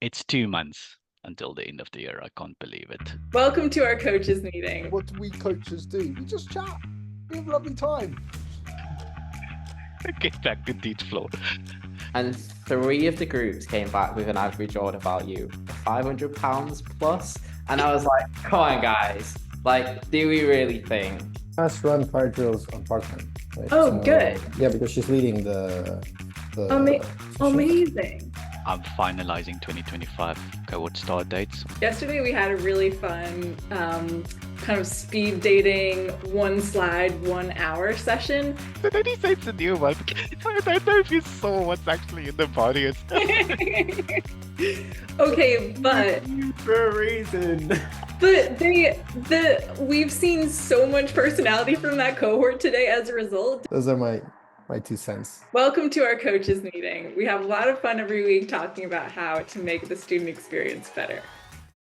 It's 2 months until the end of the year. I can't believe it. Welcome to our coaches meeting. What do we coaches do? We just chat. We have a lovely time. Get back to teach floor. And 3 of the groups came back with an average order value of £500 plus. And I was like, come on, guys. Like, do we really think? Has run fire drills on part-time. Right? Oh, good. Yeah, because she's leading the Amazing. I'm finalizing 2025 cohort start dates. Yesterday we had a really fun kind of speed dating, 1 slide, 1 hour session. But then he said it's a new one. I don't know if you saw what's actually in the body. Okay, but For a reason. we've seen so much personality from that cohort today as a result. Those are my 2 cents. Welcome to our coaches meeting. We have a lot of fun every week talking about how to make the student experience better.